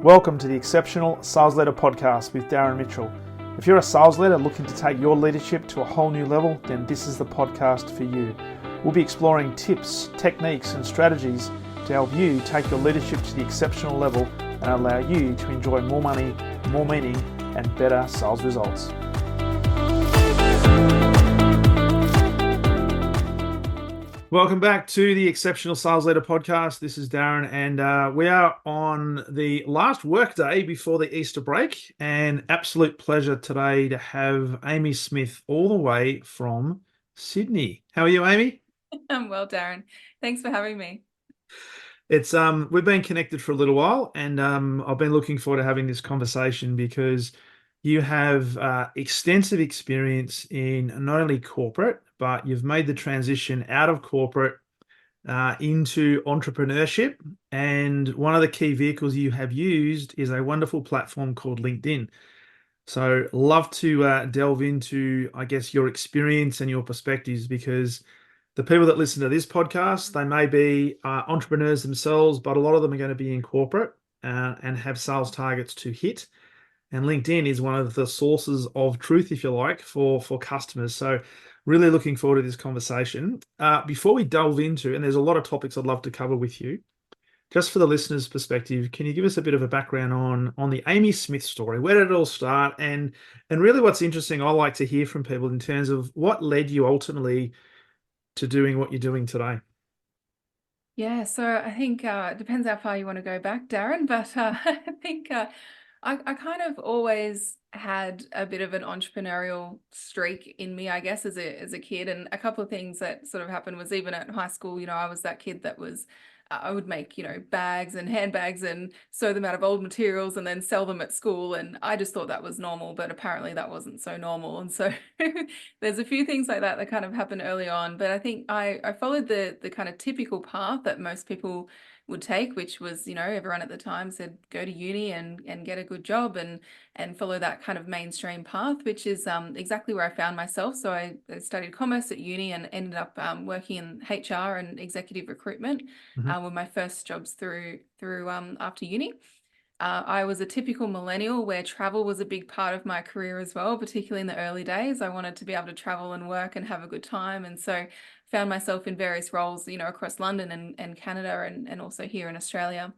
Welcome to the Exceptional Sales Leader Podcast with Darren Mitchell. If you're a sales leader looking to take your leadership to a whole new level, then this is the podcast for you. We'll be exploring tips, techniques, and strategies to help you take your leadership to the exceptional level and allow you to enjoy more money, more meaning, and better sales results. Welcome back to the Exceptional Sales Leader Podcast. This is Darren, and we are on the last work day before the Easter break. And absolute pleasure today to have Amy Smith all the way from Sydney. How are you, Amy? I'm well, Darren. Thanks for having me. It's we've been connected for a little while, and I've been looking forward to having this conversation because you have extensive experience in not only corporate, but you've made the transition out of corporate into entrepreneurship. And one of the key vehicles you have used is a wonderful platform called LinkedIn. So love to delve into, I guess, your experience and your perspectives, because the people that listen to this podcast, they may be entrepreneurs themselves, but a lot of them are going to be in corporate and have sales targets to hit. And LinkedIn is one of the sources of truth, if you like, for customers. So really looking forward to this conversation. Before we delve into, and there's a lot of topics I'd love to cover with you, just for the listeners' perspective, can you give us a bit of a background on the Amy Smith story? Where did it all start? And really what's interesting, I like to hear from people in terms of what led you ultimately to doing what you're doing today. Yeah, so I think it depends how far you want to go back, Darren, but I think I kind of always had a bit of an entrepreneurial streak in me, I guess, as a kid. And a couple of things that sort of happened was even at high school, I was that kid that was I would make, bags and handbags and sew them out of old materials and then sell them at school. And I just thought that was normal, but apparently that wasn't so normal. And so there's a few things like that kind of happened early on. But I think I followed the kind of typical path that most people would take, which was, everyone at the time said, go to uni and get a good job and follow that kind of mainstream path, which is exactly where I found myself. So I studied commerce at uni and ended up working in HR and executive recruitment. Were my first jobs through after uni. I was a typical millennial where travel was a big part of my career as well, particularly in the early days. I wanted to be able to travel and work and have a good time. And so found myself in various roles, across London and Canada and also here in Australia.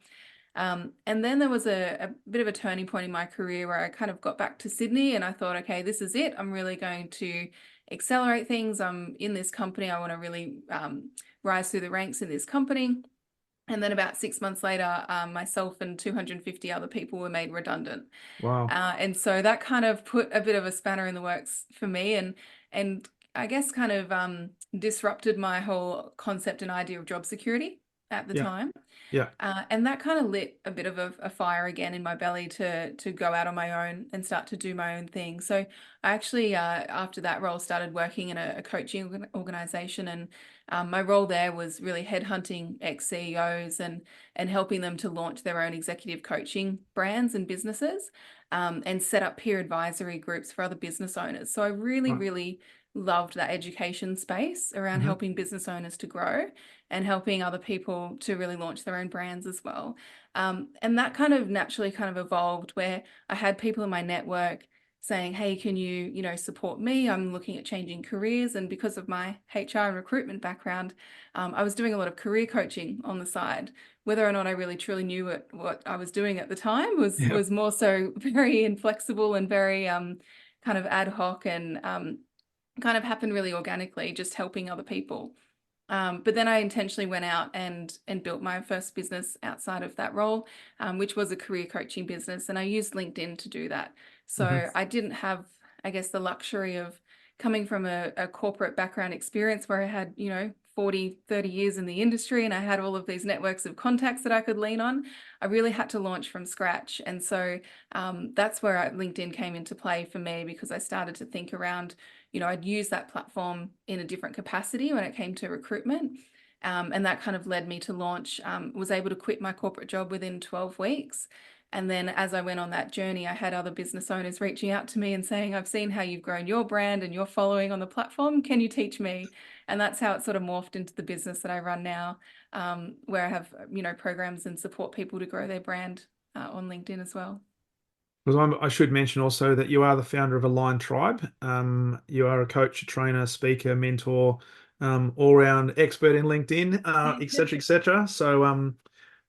And then there was a bit of a turning point in my career where I kind of got back to Sydney and I thought, okay, this is it. I'm really going to accelerate things. I'm in this company. I want to really rise through the ranks in this company. And then about 6 months later, myself and 250 other people were made redundant. Wow. And so that kind of put a bit of a spanner in the works for me and I guess kind of disrupted my whole concept and idea of job security at the time. Yeah. And that kind of lit a bit of a fire again in my belly to go out on my own and start to do my own thing. So I actually, after that role, started working in a coaching organization. And my role there was really headhunting ex-CEOs and helping them to launch their own executive coaching brands and businesses and set up peer advisory groups for other business owners. So I really loved that education space around helping business owners to grow and helping other people to really launch their own brands as well. And that kind of naturally kind of evolved where I had people in my network saying, hey, can you, support me? I'm looking at changing careers. And because of my HR and recruitment background, I was doing a lot of career coaching on the side. Whether or not I really truly knew what I was doing at the time was more so very inflexible and very kind of ad hoc and kind of happened really organically, just helping other people. But then I intentionally went out and built my first business outside of that role, which was a career coaching business. And I used LinkedIn to do that. So I didn't have, I guess, the luxury of coming from a corporate background experience where I had, 40, 30 years in the industry and I had all of these networks of contacts that I could lean on. I really had to launch from scratch. And so that's where LinkedIn came into play for me, because I started to think around, I'd use that platform in a different capacity when it came to recruitment. And that kind of led me to launch, was able to quit my corporate job within 12 weeks. And then as I went on that journey, I had other business owners reaching out to me and saying, I've seen how you've grown your brand and your following on the platform. Can you teach me? And that's how it sort of morphed into the business that I run now, where I have, programs and support people to grow their brand on LinkedIn as well. Because I should mention also that you are the founder of Align Tribe. You are a coach, a trainer, speaker, mentor, all-round expert in LinkedIn, et cetera, et cetera. So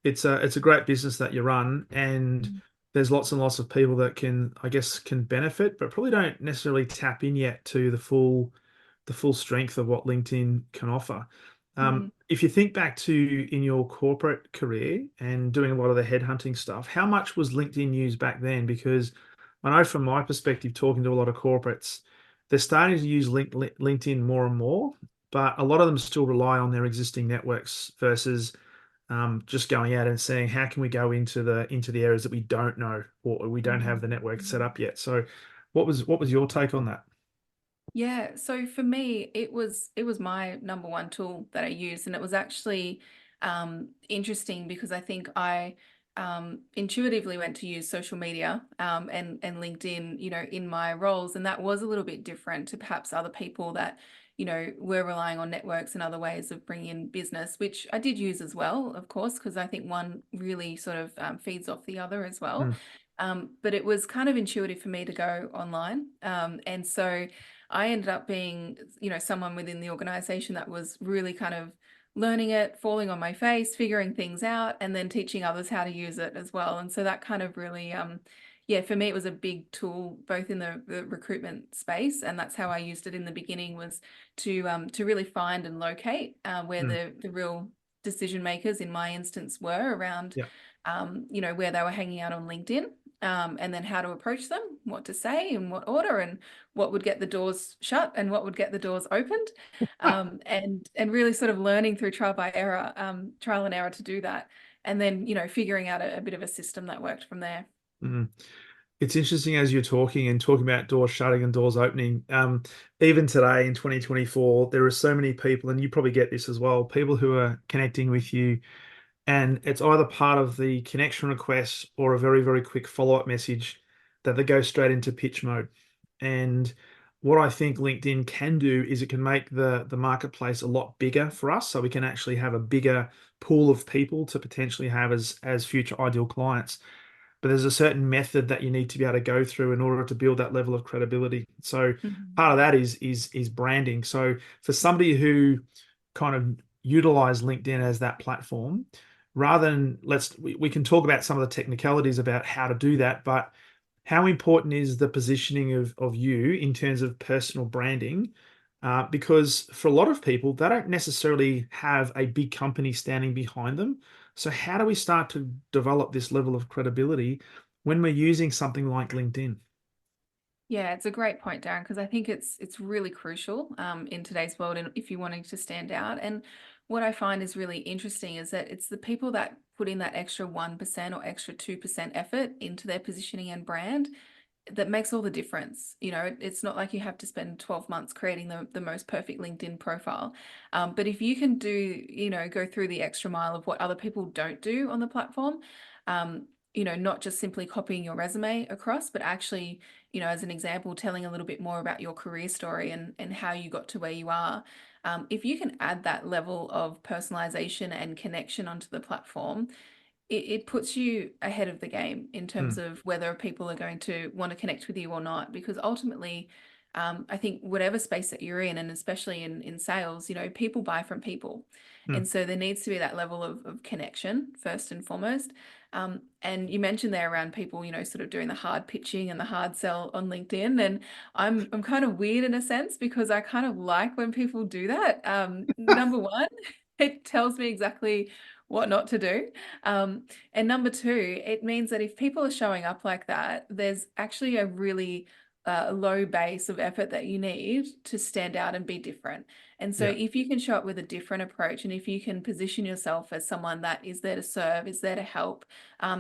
it's a great business that you run, and there's lots and lots of people that I guess, can benefit, but probably don't necessarily tap in yet to the full strength of what LinkedIn can offer. Mm. If you think back to in your corporate career and doing a lot of the headhunting stuff, how much was LinkedIn used back then? Because I know from my perspective, talking to a lot of corporates, they're starting to use LinkedIn more and more, but a lot of them still rely on their existing networks versus just going out and saying, how can we go into the areas that we don't know or we don't have the network set up yet? So, what was your take on that? Yeah, so for me, it was my number one tool that I used, and it was actually interesting because I think I intuitively went to use social media and LinkedIn, in my roles, and that was a little bit different to perhaps other people that, were relying on networks and other ways of bringing in business, which I did use as well, of course, because I think one really sort of feeds off the other as well. Mm, But it was kind of intuitive for me to go online, and so. I ended up being, someone within the organization that was really kind of learning it, falling on my face, figuring things out, and then teaching others how to use it as well. And so that kind of really, yeah, for me, it was a big tool, both in the recruitment space, and that's how I used it in the beginning, was to really find and locate where mm, the real decision makers in my instance were around, yeah. where they were hanging out on LinkedIn. And then how to approach them, what to say, in what order, and what would get the doors shut and what would get the doors opened, and really sort of learning through trial and error to do that, and then figuring out a bit of a system that worked from there. Mm. It's interesting as you're talking about doors shutting and doors opening. Even today in 2024, there are so many people, and you probably get this as well, people who are connecting with you, and it's either part of the connection request or a very, very quick follow-up message that they go straight into pitch mode. And what I think LinkedIn can do is it can make the marketplace a lot bigger for us, so we can actually have a bigger pool of people to potentially have as future ideal clients. But there's a certain method that you need to be able to go through in order to build that level of credibility. So Mhm. part of that is branding. So for somebody who kind of utilize LinkedIn as that platform, rather than we can talk about some of the technicalities about how to do that, but how important is the positioning of you in terms of personal branding? Because for a lot of people, they don't necessarily have a big company standing behind them. So how do we start to develop this level of credibility when we're using something like LinkedIn? Yeah, it's a great point, Darren, because I think it's really crucial in today's world, and if you're wanting to stand out. And what I find is really interesting is that it's the people that put in that extra 1% or extra 2% effort into their positioning and brand that makes all the difference. It's not like you have to spend 12 months creating the most perfect LinkedIn profile. But if you can go through the extra mile of what other people don't do on the platform, not just simply copying your resume across, but actually, as an example, telling a little bit more about your career story and how you got to where you are. If you can add that level of personalization and connection onto the platform, it puts you ahead of the game in terms Mm, of whether people are going to want to connect with you or not. Because ultimately, I think whatever space that you're in, and especially in sales, people buy from people. mm. And so there needs to be that level of connection first and foremost. And you mentioned there around people, sort of doing the hard pitching and the hard sell on LinkedIn. And I'm kind of weird in a sense because I kind of like when people do that. Number one, it tells me exactly what not to do. And number two, it means that if people are showing up like that, there's actually a really low base of effort that you need to stand out and be different. And so Yeah. if you can show up with a different approach, and if you can position yourself as someone that is there to serve, is there to help,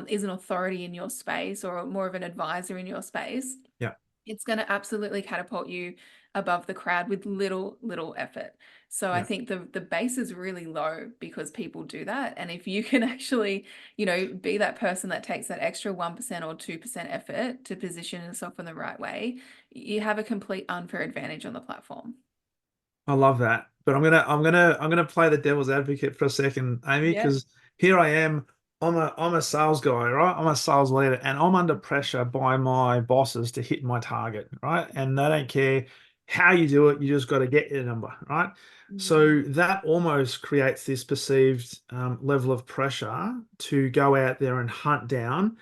is an authority in your space or more of an advisor in your space, Yeah. it's going to absolutely catapult you above the crowd with little effort. So I Yeah. think the base is really low because people do that. And if you can actually, be that person that takes that extra 1% or 2% effort to position yourself in the right way, you have a complete unfair advantage on the platform. I love that. But I'm gonna play the devil's advocate for a second, Amy, Yeah. because here I am. I'm a sales guy, right? I'm a sales leader, and I'm under pressure by my bosses to hit my target, right? And they don't care how you do it, you just got to get your number, right? Mhm. So that almost creates this perceived level of pressure to go out there and hunt down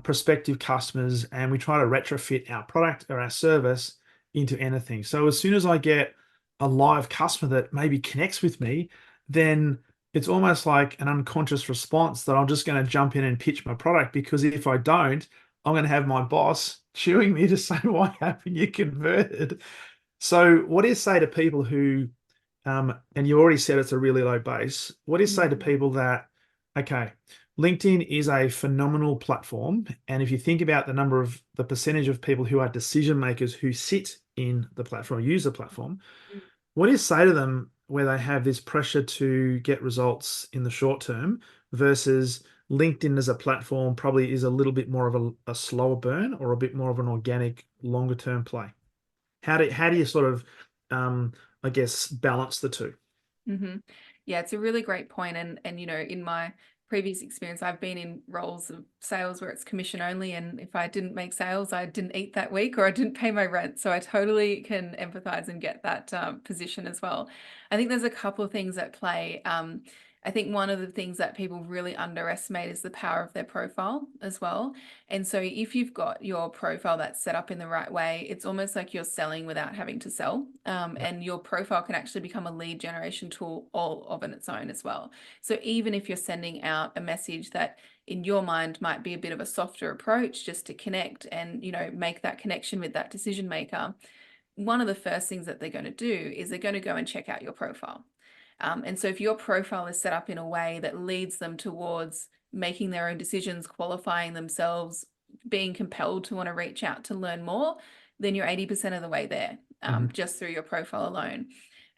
prospective customers, and we try to retrofit our product or our service into anything. So as soon as I get a live customer that maybe connects with me, then it's almost like an unconscious response that I'm just going to jump in and pitch my product, because if I don't, I'm going to have my boss chewing me to say, why haven't you converted? So what do you say to people who, and you already said it's a really low base, what do you say to Mhm. people that, okay, LinkedIn is a phenomenal platform. And if you think about the percentage of people who are decision makers who sit in the platform, use the platform, what do you say to them where they have this pressure to get results in the short term versus LinkedIn as a platform probably is a little bit more of a slower burn or a bit more of an organic, longer term play? How do you sort of, um, I guess, balance the two? Hmm. Yeah, it's a really great point. And in my previous experience, I've been in roles of sales where it's commission only, and if I didn't make sales, I didn't eat that week or I didn't pay my rent. So I totally can empathize and get that position as well. I think there's a couple of things at play. I think one of the things that people really underestimate is the power of their profile as well. And so if you've got your profile that's set up in the right way, it's almost like you're selling without having to sell. And your profile can actually become a lead generation tool all of on its own as well. So even if you're sending out a message that in your mind might be a bit of a softer approach just to connect and, make that connection with that decision maker, one of the first things that they're going to do is they're going to go and check out your profile. And so if your profile is set up in a way that leads them towards making their own decisions, qualifying themselves, being compelled to want to reach out to learn more, then you're 80% of the way there, Mhm. just through your profile alone.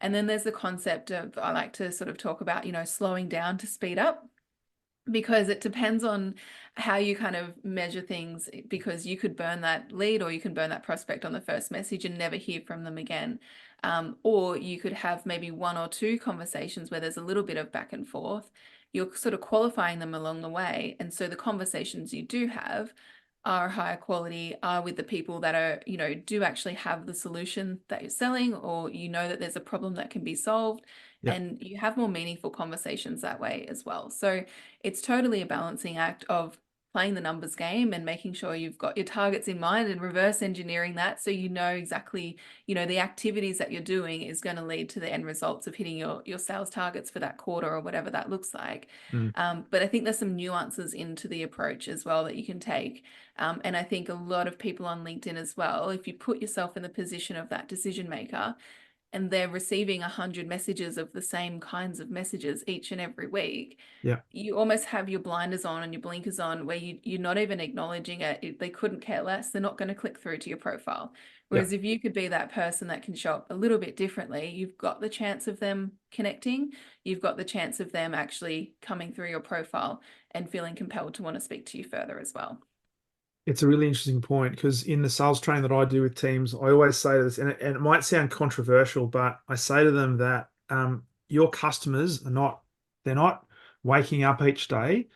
And then there's the concept of, I like to sort of talk about, slowing down to speed up, because it depends on how you kind of measure things, because you could burn that lead or you can burn that prospect on the first message and never hear from them again. Or you could have maybe one or two conversations where there's a little bit of back and forth. You're sort of qualifying them along the way. And so the conversations you do have are higher quality, are with the people that are, do actually have the solution that you're selling, or that there's a problem that can be solved. Yeah. And you have more meaningful conversations that way as well. So it's totally a balancing act of playing the numbers game and making sure you've got your targets in mind and reverse engineering that, so exactly, the activities that you're doing is going to lead to the end results of hitting your sales targets for that quarter or whatever that looks like. Mm. But I think there's some nuances into the approach as well that you can take. And I think a lot of people on LinkedIn as well, if you put yourself in the position of that decision maker, and they're receiving 100 messages of the same kinds of messages each and every week, Yeah. you almost have your blinders on and your blinkers on, where you're not even acknowledging it. They couldn't care less. They're not going to click through to your profile. Yeah. Whereas if you could be that person that can show up a little bit differently, you've got the chance of them connecting. You've got the chance of them actually coming through your profile and feeling compelled to want to speak to you further as well. It's a really interesting point because in the sales training that I do with teams, I always say this, and it might sound controversial, but I say to them that your customers they're not waking up each day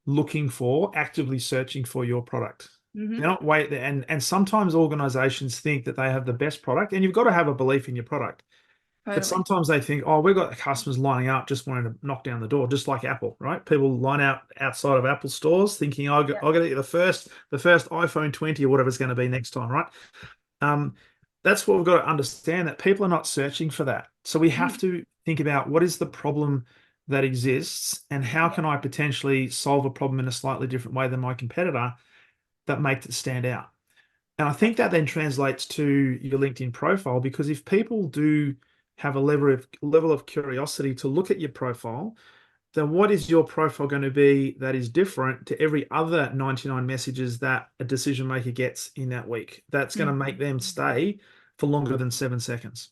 looking for, actively searching for your product. They're Hmm. not wait, and sometimes organizations think that they have the best product, and you've got to have a belief in your product. But Totally. sometimes they think, oh, we've got customers lining up just wanting to knock down the door, just like Apple, right? People line out outside of Apple stores thinking, I'll get the first iPhone 20 or whatever it's going to be next time, right? Um, that's what we've got to understand, that people are not searching for that. So we have Mm. to think about what is the problem that exists and how Yeah. can I potentially solve a problem in a slightly different way than my competitor that makes it stand out. And I think that then translates to your LinkedIn profile, because if people do have a level of curiosity to look at your profile, then what is your profile going to be that is different to every other 99 messages that a decision maker gets in that week? That's going to make Mhm. them stay for longer than 7 seconds.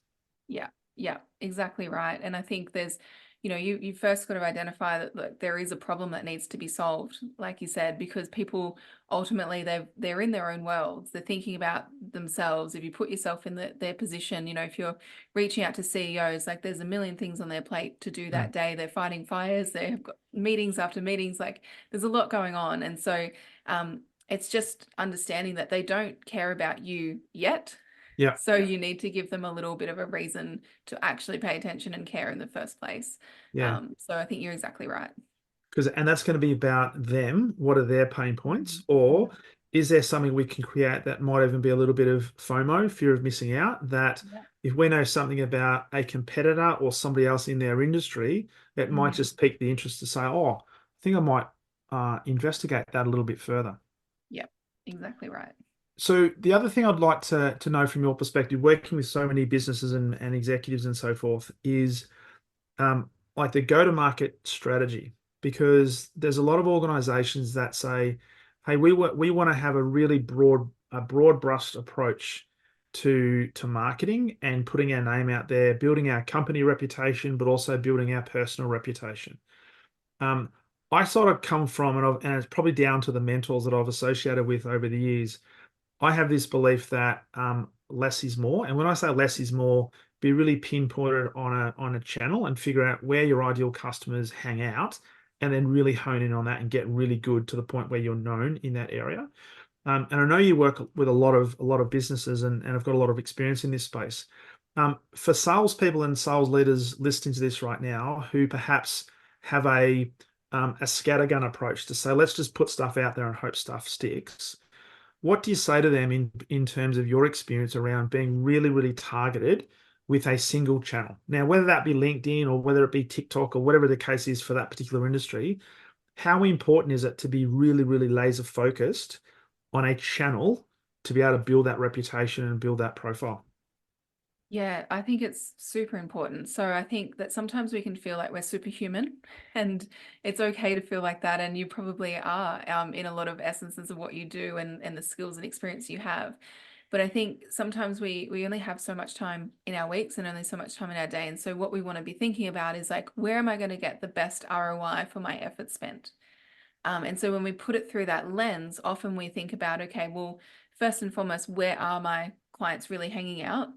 Yeah, yeah, exactly right. And I think there's, you first got to identify that, look, there is a problem that needs to be solved, like you said, because people ultimately they're in their own worlds. They're thinking about themselves. If you put yourself in their position, if you're reaching out to CEOs, like there's a million things on their plate to do Mm. that day. They're fighting fires. They've got meetings after meetings. Like there's a lot going on. And so it's just understanding that they don't care about you yet. Yeah. So you need to give them a little bit of a reason to actually pay attention and care in the first place. Yeah. So I think you're exactly right. And that's going to be about them. What are their pain points? Mhm. Or is there something we can create that might even be a little bit of FOMO, fear of missing out? That Yeah. if we know something about a competitor or somebody else in their industry, it might Mhm. just pique the interest to say, oh, I think I might investigate that a little bit further. Yep, exactly right. So the other thing I'd like to know from your perspective, working with so many businesses and executives and so forth, is like the go-to-market strategy, because there's a lot of organizations that say, "Hey, we want to have a really broad brushed approach to marketing and putting our name out there, building our company reputation, but also building our personal reputation." Um, I sort of come from, and it's probably down to the mentors that I've associated with over the years. I have this belief that less is more, and when I say less is more, be really pinpointed on a channel and figure out where your ideal customers hang out, and then really hone in on that and get really good to the point where you're known in that area. And I know you work with a lot of businesses and have got a lot of experience in this space. For salespeople and sales leaders listening to this right now, who perhaps have a scattergun approach to say, let's just put stuff out there and hope stuff sticks. What do you say to them in terms of your experience around being really, really targeted with a single channel? Now, whether that be LinkedIn or whether it be TikTok or whatever the case is for that particular industry, how important is it to be really, really laser focused on a channel to be able to build that reputation and build that profile? Yeah, I think it's super important. So I think that sometimes we can feel like we're superhuman, and it's okay to feel like that. And you probably are in a lot of essences of what you do and the skills and experience you have. But I think sometimes we only have so much time in our weeks and only so much time in our day. And so what we want to be thinking about is like, where am I going to get the best ROI for my effort spent? And so when we put it through that lens, often we think about, okay, well, first and foremost, where are my clients really hanging out?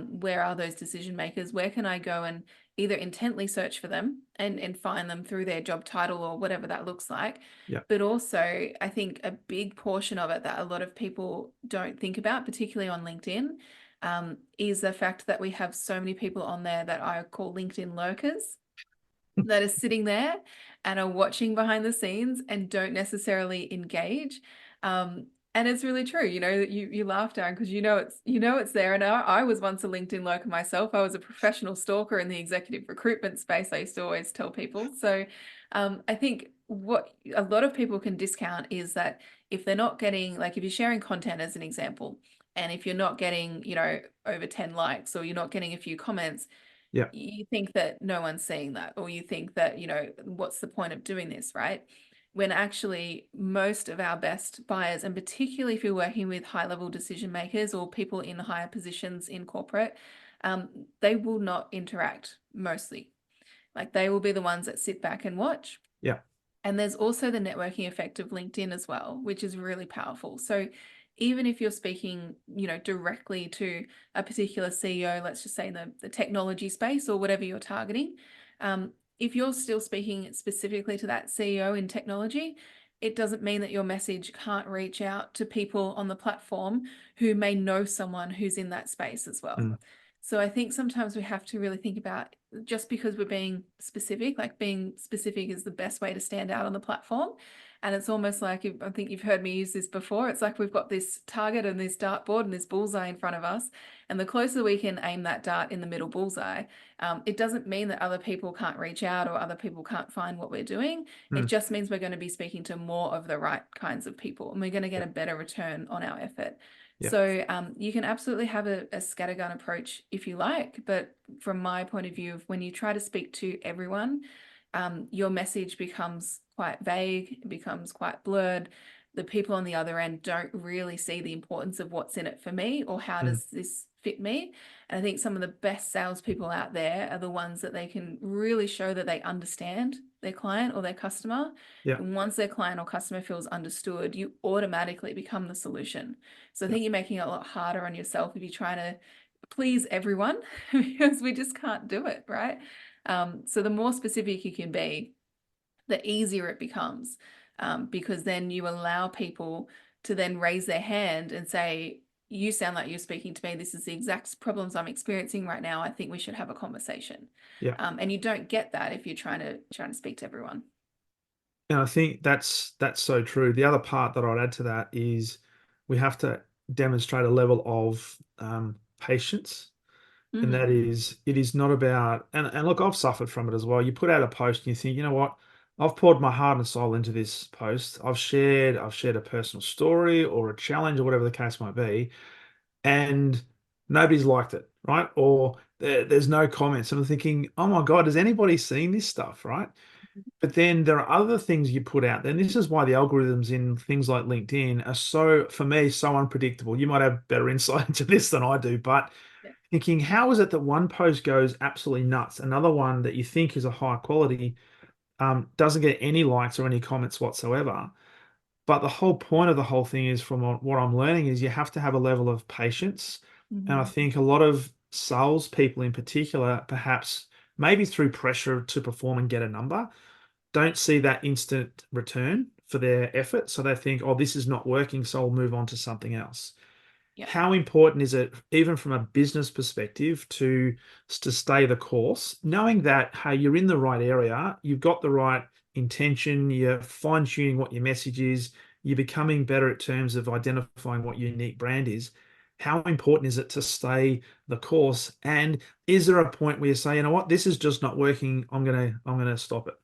Where are those decision makers? Where can I go and either intently search for them and find them through their job title or whatever that looks like? Yeah. But also, I think a big portion of it that a lot of people don't think about, particularly on LinkedIn, is the fact that we have so many people on there that I call LinkedIn lurkers that are sitting there and are watching behind the scenes and don't necessarily engage. And it's really true, you laugh, Darren, because it's there. And I was once a LinkedIn lurker myself. I was a professional stalker in the executive recruitment space. I used to always tell people. So I think what a lot of people can discount is that if they're not getting, like if you're sharing content as an example, and if you're not getting, over 10 likes or you're not getting a few comments, Yeah. you think that no one's seeing that, or you think that, what's the point of doing this, right? When actually most of our best buyers, and particularly if you're working with high level decision makers or people in higher positions in corporate, they will not interact mostly. Like they will be the ones that sit back and watch. Yeah. And there's also the networking effect of LinkedIn as well, which is really powerful. So even if you're speaking, directly to a particular CEO, let's just say in the technology space or whatever you're targeting, if you're still speaking specifically to that CEO in technology, it doesn't mean that your message can't reach out to people on the platform who may know someone who's in that space as well. Mm. So I think sometimes we have to really think about, just because we're being specific, like being specific is the best way to stand out on the platform. And it's almost like, I think you've heard me use this before, it's like we've got this target and this dartboard and this bullseye in front of us. And the closer we can aim that dart in the middle bullseye, it doesn't mean that other people can't reach out or other people can't find what we're doing. It Mm. just means we're going to be speaking to more of the right kinds of people, and we're going to get Yeah. a better return on our effort. Yeah. So you can absolutely have a scattergun approach if you like, but from my point of view, when you try to speak to everyone, your message becomes quite vague, it becomes quite blurred. The people on the other end don't really see the importance of what's in it for me, or how Mm. does this fit me. And I think some of the best salespeople out there are the ones that they can really show that they understand their client or their customer. Yeah. And once their client or customer feels understood, you automatically become the solution. So I Yeah. think you're making it a lot harder on yourself if you're trying to please everyone because we just can't do it, right? So the more specific you can be, the easier it becomes, because then you allow people to then raise their hand and say, you sound like you're speaking to me. This is the exact problems I'm experiencing right now. I think we should have a conversation. Yeah. And you don't get that if you're trying to speak to everyone. And I think that's so true. The other part that I'd add to that is we have to demonstrate a level of patience. And that Mm-hmm. is, it is not about, and look, I've suffered from it as well. You put out a post and you think, you know what? I've poured my heart and soul into this post. I've shared a personal story or a challenge or whatever the case might be, and nobody's liked it, right? Or there's no comments. And I'm thinking, oh my God, has anybody seen this stuff, right? But then there are other things you put out there. And this is why the algorithms in things like LinkedIn are so, for me, so unpredictable. You might have better insight into this than I do, but Yeah. thinking, how is it that one post goes absolutely nuts, another one that you think is a high quality doesn't get any likes or any comments whatsoever? But the whole point of the whole thing is, from what I'm learning, is you have to have a level of patience. And I Mm-hmm. think a lot of salespeople in particular, perhaps maybe through pressure to perform and get a number, don't see that instant return for their effort. So they think, oh, this is not working, so I'll move on to something else. Yeah. How important is it, even from a business perspective, to stay the course, knowing that, hey, you're in the right area, you've got the right intention, you're fine tuning what your message is, you're becoming better at terms of identifying what your unique brand is. How important is it to stay the course? And is there a point where you say, you know what, this is just not working, I'm gonna stop it?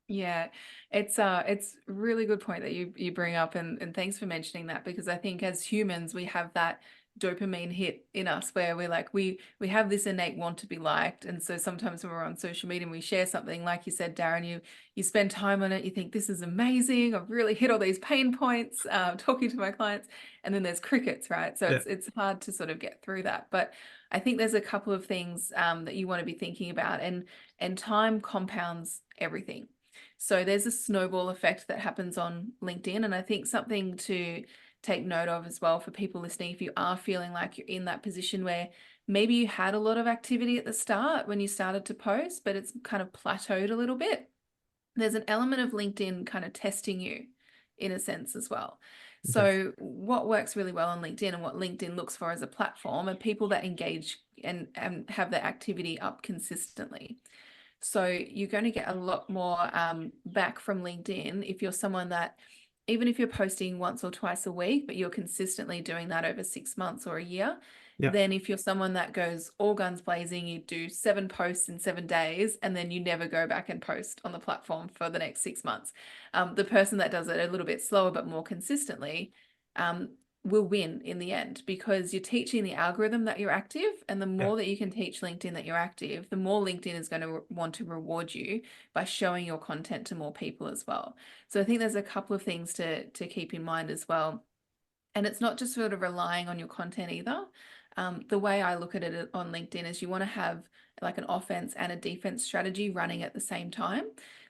Yeah, it's a really good point that you bring up, and thanks for mentioning that, because I think as humans we have that dopamine hit in us where we're like we have this innate want to be liked. And so sometimes when we're on social media and we share something, like you said, Darren, you spend time on it, you think this is amazing, I've really hit all these pain points talking to my clients, and then there's crickets, right? So Yeah. it's hard to sort of get through that. But I think there's a couple of things that you want to be thinking about, and time compounds everything. So there's a snowball effect that happens on LinkedIn. And I think something to take note of as well for people listening, if you are feeling like you're in that position where maybe you had a lot of activity at the start when you started to post, but it's kind of plateaued a little bit, there's an element of LinkedIn kind of testing you in a sense as well. Okay. So what works really well on LinkedIn and what LinkedIn looks for as a platform are people that engage and have their activity up consistently. So you're going to get a lot more back from LinkedIn if you're someone that, even if you're posting once or twice a week, but you're consistently doing that over 6 months or a year, Yeah. then if you're someone that goes all guns blazing, you do 7 posts in 7 days, and then you never go back and post on the platform for the next 6 months. The person that does it a little bit slower but more consistently, um, will win in the end, because you're teaching the algorithm that you're active, and the Yeah. more that you can teach LinkedIn that you're active, the more LinkedIn is going to want to reward you by showing your content to more people as well. So I think there's a couple of things to keep in mind as well. And it's not just sort of relying on your content either. The way I look at it on LinkedIn is you want to have like an offense and a defense strategy running at the same time.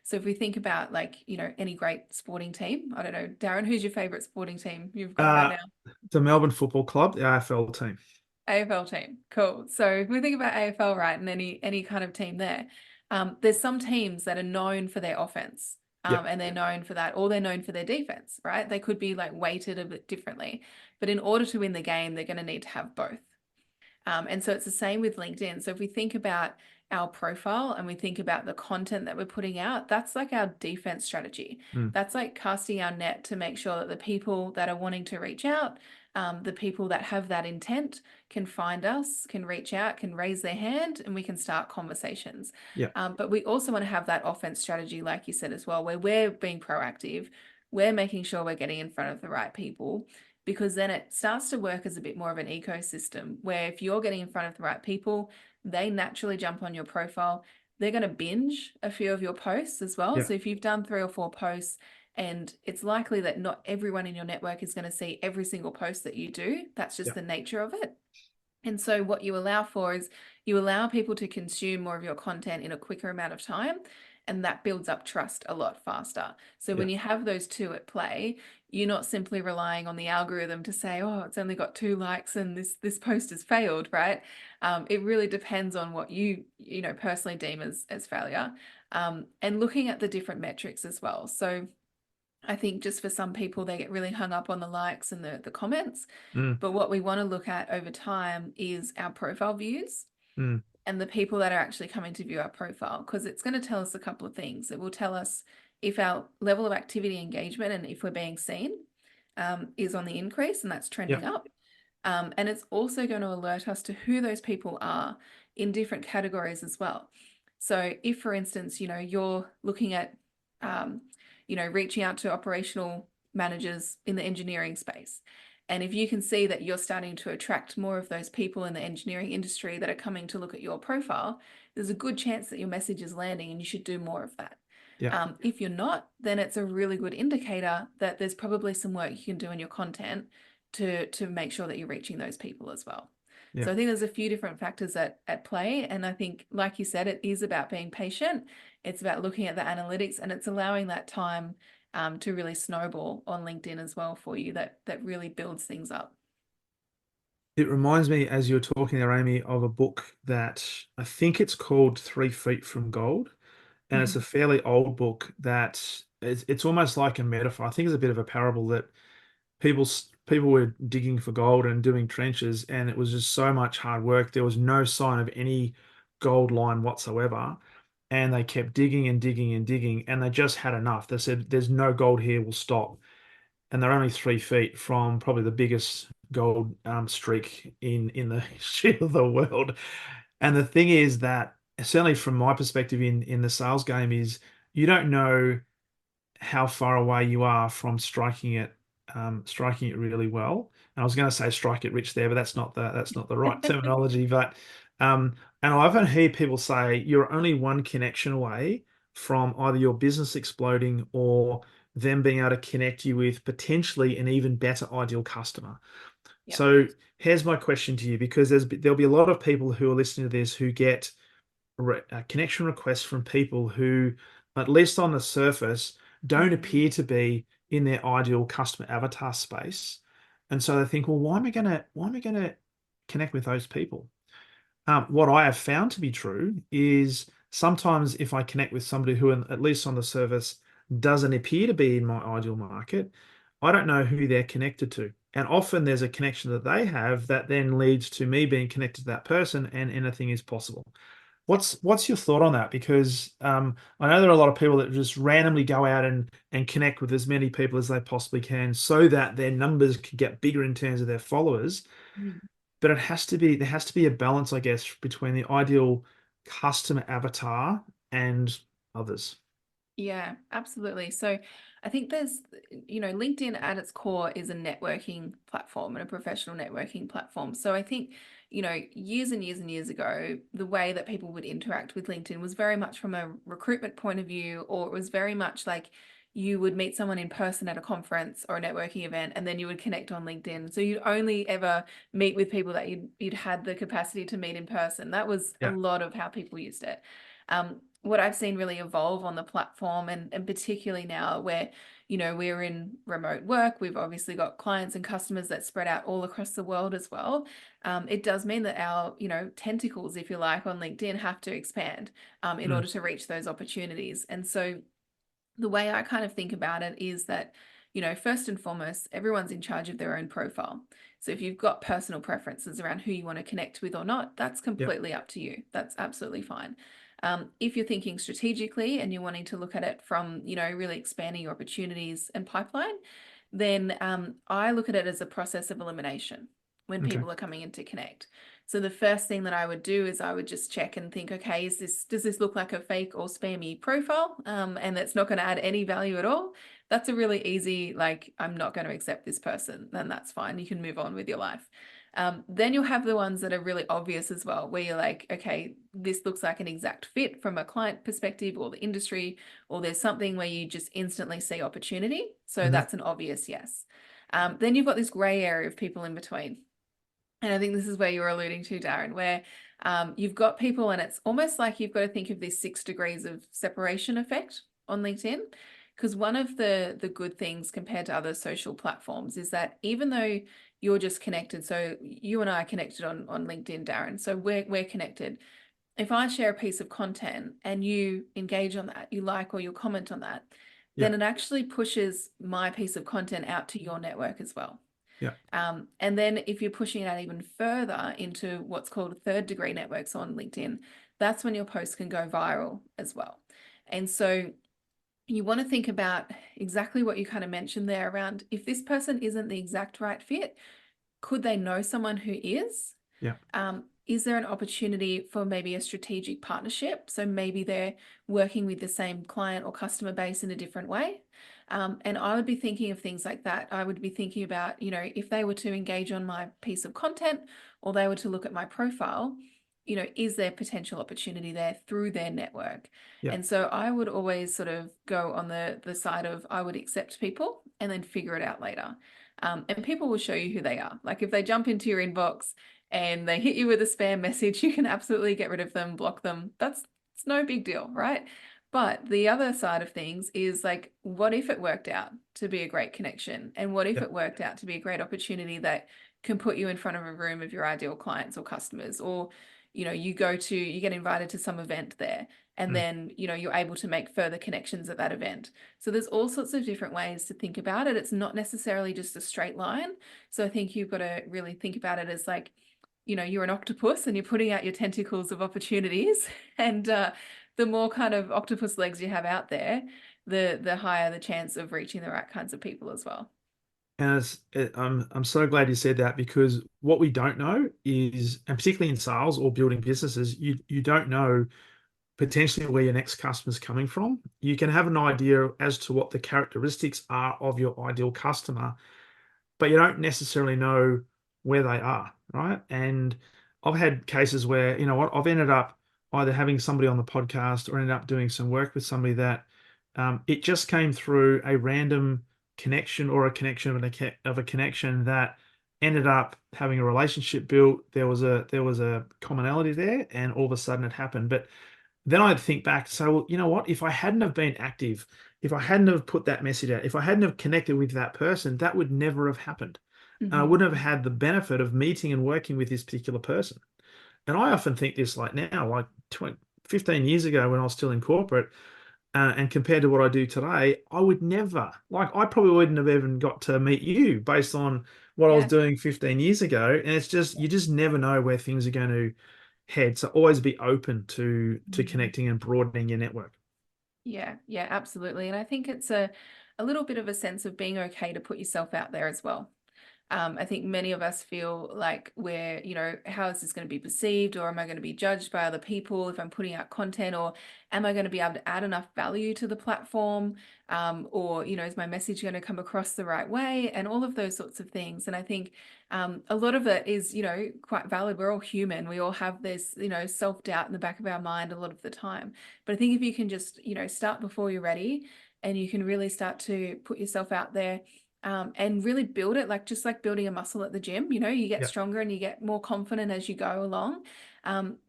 So if we think about, like, any great sporting team, I don't know, Darren, who's your favorite sporting team you've got right Uh, now? the Melbourne Football Club, the AFL team. AFL team. Cool. So if we think about AFL, right, and any kind of team there, there's some teams that are known for their offense, Yeah. and they're known for that, or they're known for their defense, right? They could be like weighted a bit differently, but in order to win the game, they're going to need to have both. And so it's the same with LinkedIn. So if we think about our profile and we think about the content that we're putting out, that's like our defense strategy. Mm. That's like casting our net to make sure that the people that are wanting to reach out, the people that have that intent, can find us, can reach out, can raise their hand, and we can start conversations. Yeah. But we also want to have that offense strategy, like you said as well, where we're being proactive. We're making sure we're getting in front of the right people, because then it starts to work as a bit more of an ecosystem where if you're getting in front of the right people, they naturally jump on your profile. They're going to binge a few of your posts as well. Yeah. So if you've done 3 or 4 posts, and it's likely that not everyone in your network is going to see every single post that you do, that's just Yeah. the nature of it. And so what you allow for is you allow people to consume more of your content in a quicker amount of time, and that builds up trust a lot faster. So Yeah. when you have those two at play, you're not simply relying on the algorithm to say, oh, it's only got 2 likes and this post has failed, right? It really depends on what you know personally deem as failure, and looking at the different metrics as well. So I think just for some people, they get really hung up on the likes and the comments. Mm, But what we want to look at over time is our profile views mm, and the people that are actually coming to view our profile, because it's going to tell us a couple of things. It will tell us if our level of activity engagement and if we're being seen is on the increase and that's yeah. trending up. And it's also going to alert us to who those people are in different categories as well. So if, for instance, you know, you're looking at, um, you know, reaching out to operational managers in the engineering space, and if you can see that you're starting to attract more of those people in the engineering industry that are coming to look at your profile, there's a good chance that your message is landing and you should do more of that. Yeah. If you're not, then it's a really good indicator that there's probably some work you can do in your content to make sure that you're reaching those people as well. Yeah. So I think there's a few different factors at play. And I think, like you said, it is about being patient. It's about looking at the analytics and it's allowing that time to really snowball on LinkedIn as well for you that really builds things up. It reminds me, as you're talking there, Amy, of a book that I think it's called 3 Feet from Gold. And it's a Mhm. fairly old book that it's almost like a metaphor. I think it's a bit of a parable that people were digging for gold and doing trenches, and it was just so much hard work. There was no sign of any gold line whatsoever. And they kept digging and digging and digging, and they just had enough. They said, "There's no gold here, we'll stop." And they're only 3 feet from probably the biggest gold streak in the history of the world. And the thing is that certainly from my perspective in the sales game is you don't know how far away you are from striking it really well. And I was going to say strike it rich there, but that's not the right terminology. But and I often hear people say you're only one connection away from either your business exploding or them being able to connect you with potentially an even better ideal customer. Yeah. So here's my question to you, because there'll be a lot of people who are listening to this who get connection requests from people who, at least on the surface, don't Mhm. appear to be in their ideal customer avatar space. And so they think, well, why am I gonna connect with those people? What I have found to be true is sometimes if I connect with somebody who, at least on the surface, doesn't appear to be in my ideal market, I don't know who they're connected to. And often there's a connection that they have that then leads to me being connected to that person, and anything is possible. Yeah. What's your thought on that? Because I know there are a lot of people that just randomly go out and connect with as many people as they possibly can, so that their numbers can get bigger in terms of their followers. Mhm. But there has to be a balance, I guess, between the ideal customer avatar and others. Yeah, absolutely. So I think there's, you know, LinkedIn at its core is a networking platform and a professional networking platform. So I think, you know, years and years and years ago, the way that people would interact with LinkedIn was very much from a recruitment point of view, or it was very much like you would meet someone in person at a conference or a networking event, and then you would connect on LinkedIn. So you'd only ever meet with people that you'd had the capacity to meet in person. That was a Yeah. lot of how people used it. What I've seen really evolve on the platform, and particularly now where, you know, we're in remote work, we've obviously got clients and customers that spread out all across the world as well. It does mean that our, you know, tentacles, if you like, on LinkedIn have to expand in Mm, order to reach those opportunities. And so the way I kind of think about it is that, you know, first and foremost, everyone's in charge of their own profile. So if you've got personal preferences around who you want to connect with or not, that's yeah. completely up to you. That's absolutely fine. If you're thinking strategically and you're wanting to look at it from, you know, really expanding your opportunities and pipeline, then I look at it as a process of elimination when Okay. people are coming in to connect. So the first thing that I would do is I would just check and think, okay, does this look like a fake or spammy profile? And that's not going to add any value at all. That's a really easy, like, I'm not going to accept this person, then that's fine. You can move on with your life. Then you'll have the ones that are really obvious as well, where you're like, okay, this looks like an exact fit from a client perspective or the industry, or there's something where you just instantly see opportunity. So Hmm. that's an obvious yes. Then you've got this gray area of people in between. And I think this is where you're alluding to, Darren, where you've got people, and it's almost like you've got to think of this 6 degrees of separation effect on LinkedIn. Because one of the good things compared to other social platforms is that even though you're just connected, so you and I are connected on LinkedIn, Darren, so we're connected. If I share a piece of content and you engage on that, you like or you comment on that, Yeah. then it actually pushes my piece of content out to your network as well. Yeah. And then if you're pushing it out even further into what's called third degree networks on LinkedIn, that's when your post can go viral as well. And so you want to think about exactly what you kind of mentioned there around if this person isn't the exact right fit, could they know someone who is? Yeah. Is there an opportunity for maybe a strategic partnership? So maybe they're working with the same client or customer base in a different way. And I would be thinking of things like that. I would be thinking about, if they were to engage on my piece of content or they were to look at my profile, is there potential opportunity there through their network? Yeah. And so I would always sort of go on the side of I would accept people and then figure it out later. And people will show you who they are. Like if they jump into your inbox and they hit you with a spam message, you can absolutely get rid of them, block them. It's no big deal, right? But the other side of things is like, what if it worked out to be a great connection? And what if Yeah. it worked out to be a great opportunity that can put you in front of a room of your ideal clients or customers? Or, you get invited to some event there and Mm. then, you're able to make further connections at that event. So there's all sorts of different ways to think about it. It's not necessarily just a straight line. So I think you've got to really think about it as like, you're an octopus and you're putting out your tentacles of opportunities. And the more kind of octopus legs you have out there, the higher the chance of reaching the right kinds of people as well. And I'm so glad you said that, because what we don't know is, and particularly in sales or building businesses, you don't know potentially where your next customer is coming from. You can have an idea as to what the characteristics are of your ideal customer, but you don't necessarily know where they are, right? And I've had cases where, you know what, I've ended up either having somebody on the podcast or ended up doing some work with somebody that it just came through a random connection or a connection of a connection that ended up having a relationship built. There was a commonality there, and all of a sudden it happened. But then I'd think back, so well, you know what? If I hadn't have been active, if I hadn't have put that message out, if I hadn't have connected with that person, that would never have happened. And I Hmm. wouldn't have had the benefit of meeting and working with this particular person. And I often think this like now, like 20, 15 years ago when I was still in corporate, and compared to what I do today, I would never, like, I probably wouldn't have even got to meet you based on what I was Yeah. doing 15 years ago. And it's just, you just never know where things are going to head. So always be open to Mhm. connecting and broadening your network. Yeah, yeah, absolutely. And I think it's a little bit of a sense of being okay to put yourself out there as well. I think many of us feel like we're, how is this going to be perceived, or am I going to be judged by other people if I'm putting out content, or am I going to be able to add enough value to the platform? Or, is my message going to come across the right way? And all of those sorts of things. And I think a lot of it is, quite valid. We're all human. We all have this, self-doubt in the back of our mind a lot of the time. But I think if you can just, start before you're ready and you can really start to put yourself out there and really build it, like just like building a muscle at the gym, you get Yeah. stronger and you get more confident as you go along.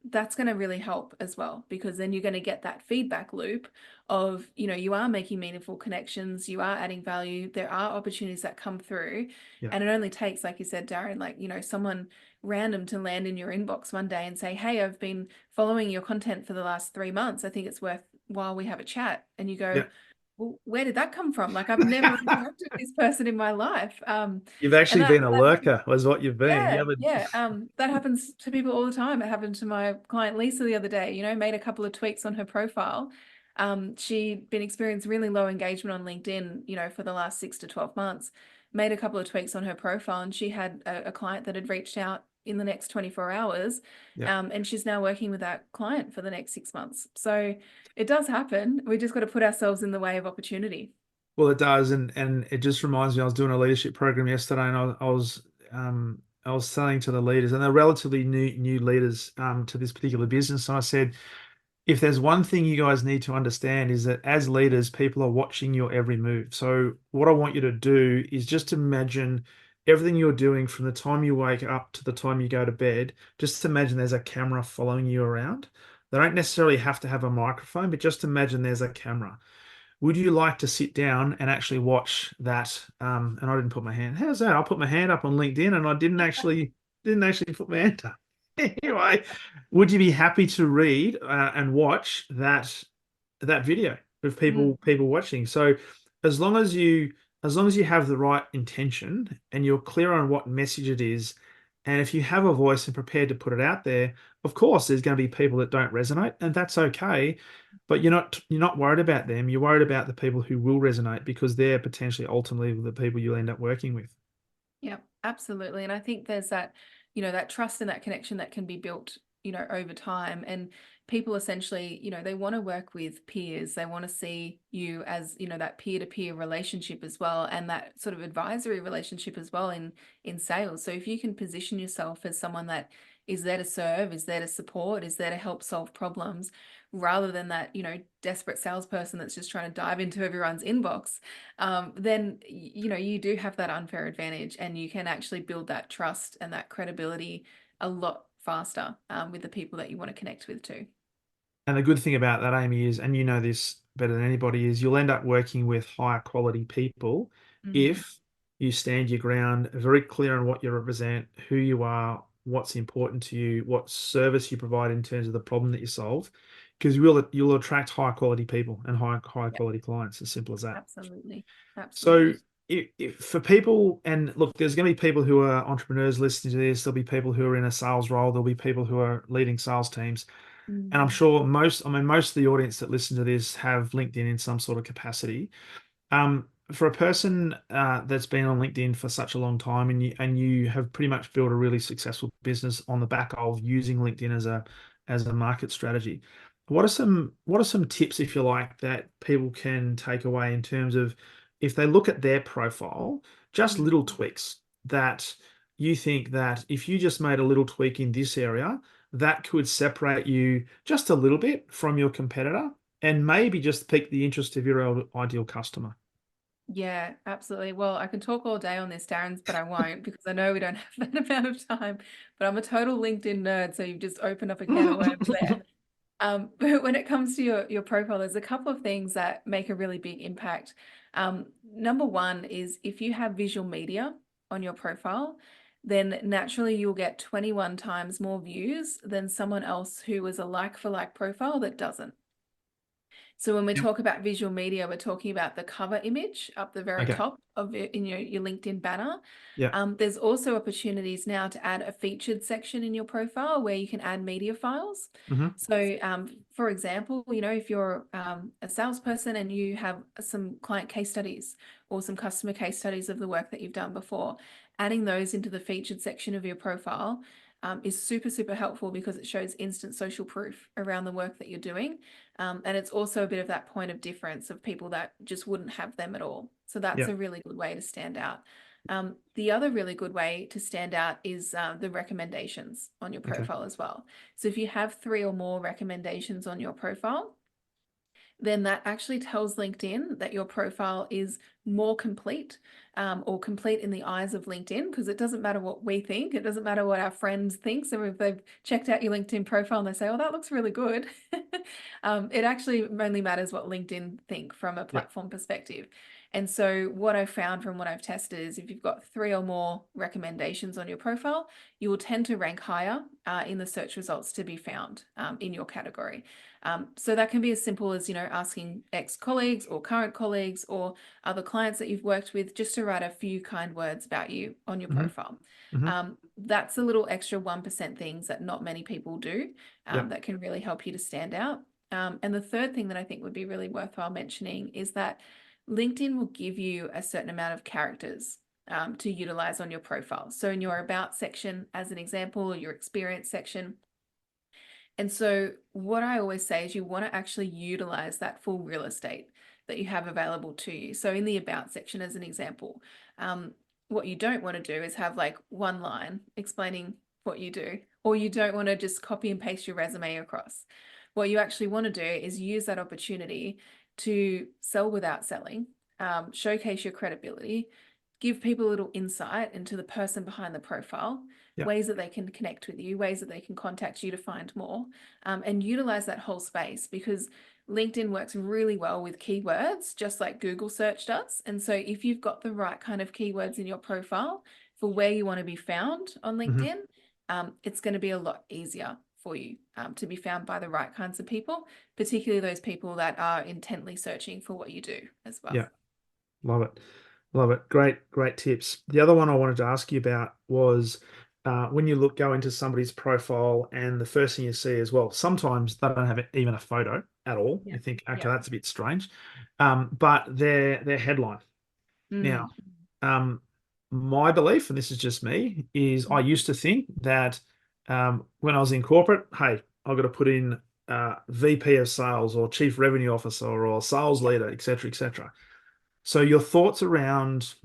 That's going to really help as well, because then you're going to get that feedback loop of, you are making meaningful connections, you are adding value, there are opportunities that come through. Yeah. And it only takes, like you said, Darren, like, someone random to land in your inbox one day and say, hey, I've been following your content for the last 3 months. I think it's worthwhile we have a chat. And you go, Yeah. well, where did that come from? Like I've never interacted with this person in my life. You've And actually that, been a that lurker, was what you've been. You yeah, haven't. yeah. That happens to people all the time. It happened to my client Lisa the other day, made a couple of tweaks on her profile. She'd been experiencing really low engagement on LinkedIn, for the last 6 to 12 months, made a couple of tweaks on her profile, and she had a client that had reached out in the next 24 hours. Yeah. And she's now working with that client for the next 6 months. So it does happen. We just got to put ourselves in the way of opportunity. Well, it does, and it just reminds me. I was doing a leadership program yesterday, and I was saying to the leaders, and they're relatively new leaders to this particular business. And I said, if there's one thing you guys need to understand is that as leaders, people are watching your every move. So what I want you to do is just imagine everything you're doing from the time you wake up to the time you go to bed, just imagine there's a camera following you around. They don't necessarily have to have a microphone, but just imagine there's a camera. Would you like to sit down and actually watch that? And I didn't put my hand. How's that? I put my hand up on LinkedIn, and I didn't actually put my hand up. Anyway, would you be happy to read and watch that video of Mm, people watching? So as long as you as long as you have the right intention and you're clear on what message it is, and if you have a voice and prepared to put it out there, of course there's going to be people that don't resonate, and that's okay. But you're not worried about them. You're worried about the people who will resonate because they're potentially ultimately the people you'll end up working with. yeah, absolutely. And I think there's that, that trust and that connection that can be built, over time. And people essentially, they want to work with peers. They want to see you as, that peer-to-peer relationship as well, and that sort of advisory relationship as well in sales. So if you can position yourself as someone that is there to serve, is there to support, is there to help solve problems, rather than that, desperate salesperson that's just trying to dive into everyone's inbox, then you do have that unfair advantage, and you can actually build that trust and that credibility a lot faster, with the people that you want to connect with too. And the good thing about that, Amy, is, and you know this better than anybody, is you'll end up working with higher quality people Mm, if you stand your ground, very clear on what you represent, who you are, what's important to you, what service you provide in terms of the problem that you solve, because you'll attract high quality people and high yeah, quality clients. As simple as that. absolutely, So absolutely. if for people, and look, there's going to be people who are entrepreneurs listening to this. There'll be people who are in a sales role. There'll be people who are leading sales teams. And I'm Mm, sure most of the audience that listen to this have LinkedIn in some sort of capacity. For a person that's been on LinkedIn for such a long time, and you have pretty much built a really successful business on the back of using LinkedIn as a market strategy, what are some tips, if you like, that people can take away in terms of if they look at their profile, just mm. little tweaks that you think that if you just made a little tweak in this area, that could separate you just a little bit from your competitor and maybe just pique the interest of your ideal customer. Yeah, absolutely. Well, I can talk all day on this, Darren's, but I won't, because I know we don't have that amount of time. But I'm a total LinkedIn nerd, so you've just opened up a can of worms there. But when it comes to your profile, there's a couple of things that make a really big impact. Number one is if you have visual media on your profile, then naturally you'll get 21 times more views than someone else who is a like for like profile that doesn't. So when we Yep. talk about visual media, we're talking about the cover image up the very Okay. top of your LinkedIn banner. Yeah. There's also opportunities now to add a featured section in your profile where you can add media files. Hmm. So, for example, if you're a salesperson and you have some client case studies or some customer case studies of the work that you've done before, adding those into the featured section of your profile is super, super helpful, because it shows instant social proof around the work that you're doing. And it's also a bit of that point of difference of people that just wouldn't have them at all. So that's Yeah. a really good way to stand out. The other really good way to stand out is the recommendations on your Okay. profile as well. So if you have 3 or more recommendations on your profile, then that actually tells LinkedIn that your profile is more complete, or complete in the eyes of LinkedIn, because it doesn't matter what we think. It doesn't matter what our friends think. So if they've checked out your LinkedIn profile and they say, oh, that looks really good, it actually only matters what LinkedIn think from a Yeah. platform perspective. And so what I've found from what I've tested is if you've got 3 or more recommendations on your profile, you will tend to rank higher in the search results to be found in your category. So that can be as simple as, asking ex-colleagues or current colleagues or other clients that you've worked with just to write a few kind words about you on your Hmm. profile. Hmm. That's a little extra 1% things that not many people do, Yeah. that can really help you to stand out. And the third thing that I think would be really worthwhile mentioning is that LinkedIn will give you a certain amount of characters to utilize on your profile. So in your about section, as an example, or your experience section. And so what I always say is you want to actually utilize that full real estate that you have available to you. So in the about section, as an example, what you don't want to do is have like one line explaining what you do, or you don't want to just copy and paste your resume across. What you actually want to do is use that opportunity to sell without selling, showcase your credibility, give people a little insight into the person behind the profile, Yeah. ways that they can connect with you, ways that they can contact you to find more, and utilize that whole space, because LinkedIn works really well with keywords, just like Google search does. And so if you've got the right kind of keywords in your profile for where you want to be found on Hmm. LinkedIn, it's going to be a lot easier for you to be found by the right kinds of people, particularly those people that are intently searching for what you do as well. Yeah. Love it. Love it. Great, great tips. The other one I wanted to ask you about was when you go into somebody's profile, and the first thing you see as well, sometimes they don't have even a photo at all. Yeah. You think, okay, Yeah. that's a bit strange. But their headline. Now, Mm. um, my belief, and this is just me, is I Mm. used to think that when I was in corporate, hey, I've got to put in VP of sales or chief revenue officer or sales Yeah. leader, etc., etc. So your thoughts around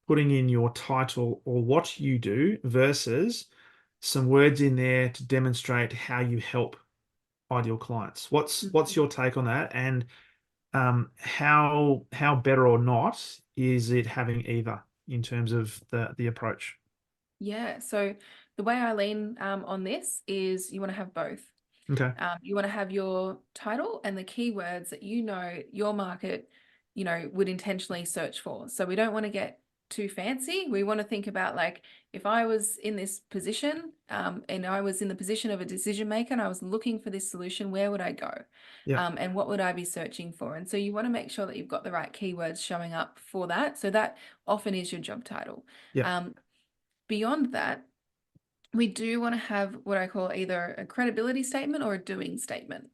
putting in your title or what you do versus some words in there to demonstrate how you help ideal clients. What's Mhm. your take on that? And how better or not is it having either in terms of the approach? Yeah. So the way I lean on this is you want to have both. Okay. You want to have your title and the keywords that your market, would intentionally search for. So we don't want to get too fancy. We want to think about, like, if I was in this position, and I was in the position of a decision maker and I was looking for this solution, where would I go? Yeah. And what would I be searching for? And so you want to make sure that you've got the right keywords showing up for that. So that often is your job title. Yeah. Um, Beyond that, we do want to have what I call either a credibility statement or a doing statement.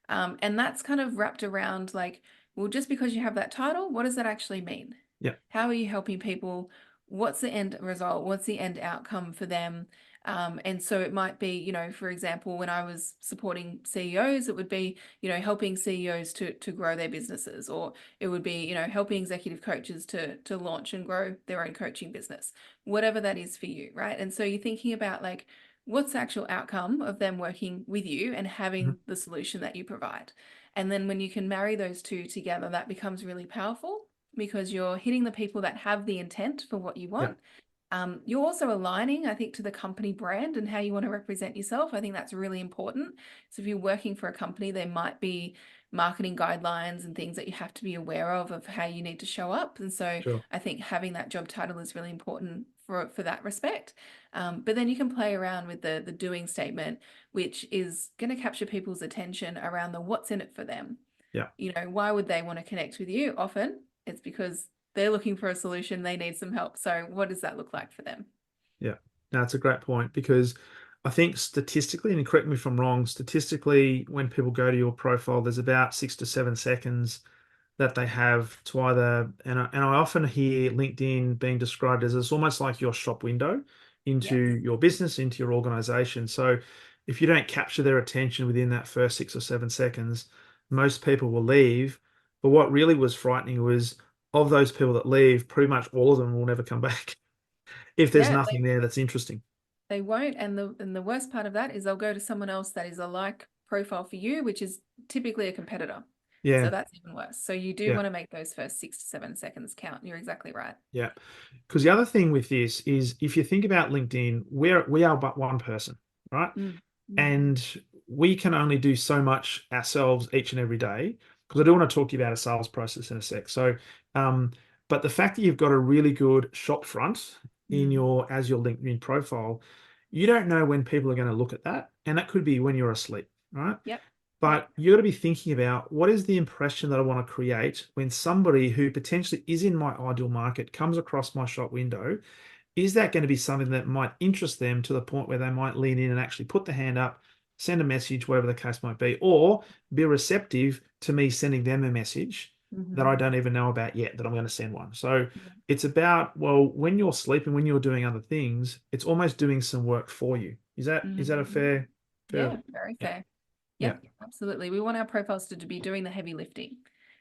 And that's kind of wrapped around, like, well, just because you have that title, what does that actually mean? Yeah. How are you helping people? What's the end result? What's the end outcome for them? And so it might be, for example, when I was supporting CEOs, it would be, helping CEOs to grow their businesses, or it would be, helping executive coaches to launch and grow their own coaching business, whatever that is for you, right? And so you're thinking about, like, what's the actual outcome of them working with you and Mhm. having the solution that you provide. And then when you can marry those two together, that becomes really powerful, because you're hitting the people that have the intent for what you Yeah. want. You're also aligning, I think, to the company brand and how you want to represent yourself. I think that's really important. So if you're working for a company, there might be marketing guidelines and things that you have to be aware of how you need to show up. And so Sure. I think having that job title is really important for that respect. But then you can play around with the doing statement, which is going to capture people's attention around the what's in it for them. Yeah. Why would they want to connect with you? Often it's because they're looking for a solution, they need some help. So what does that look like for them? Yeah. That's a great point, because I think statistically, and correct me if I'm wrong, statistically, when people go to your profile, there's about 6 to 7 seconds that they have to either, and I often hear LinkedIn being described as it's almost like your shop window into Yes. your business, into your organization. So if you don't capture their attention within that first 6 or 7 seconds, most people will leave. But what really was frightening was, of those people that leave, pretty much all of them will never come back if there's Yeah, nothing there that's interesting. they won't. And the worst part of that is they'll go to someone else that is a like profile for you, which is typically a competitor. So Yeah, that's even worse. So you do yeah, want to make those first 6 to 7 seconds count. You're exactly right. yeah. Because the other thing with this is, if you think about LinkedIn, we are but one person, right? Mm. Mm. And we can only do so much ourselves each and every day. Because I do want to talk to you about a sales process in a sec. So, but the fact that you've got a really good shop front in Mm. as your LinkedIn profile, you don't know when people are going to look at that, and that could be when you're asleep, right? Yep. Yep. But you got to be thinking about, what is the impression that I want to create when somebody who potentially is in my ideal market comes across my shop window? Is that going to be something that might interest them to the point where they might lean in and actually put the hand up, send a message, whatever the case might be, or be receptive to me sending them a message that I Mm-hmm. don't even know about yet, that I'm going to send one? So it's about, well, when you're sleeping, when you're doing other things, it's almost doing some work for you. Is that a Mm-hmm. fair? Yeah, very Yeah. fair. Yeah. Yep, absolutely. We want our profiles to be doing the heavy lifting.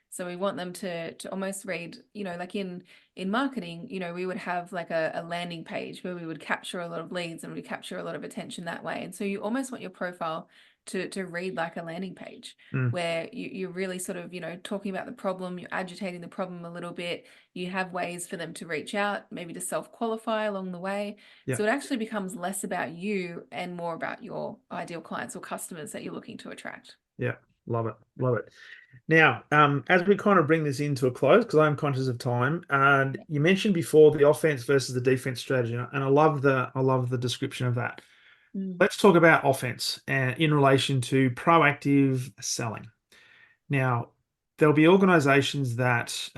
So we want them to almost read, like in marketing, we would have like a landing page where we would capture a lot of leads and we capture a lot of attention that way. And so you almost want your profile to read like a landing page Mm. where you're really sort of, talking about the problem, you're agitating the problem a little bit. You have ways for them to reach out, maybe to self-qualify along the way. Yeah. So it actually becomes less about you and more about your ideal clients or customers that you're looking to attract. Yeah. Love it. Love it. Now, as we kind of bring this into a close, because I'm conscious of time, and you mentioned before the offense versus the defense strategy, and I love the description of that. Mm. Let's talk about offense and in relation to proactive selling. Now, there'll be organizations that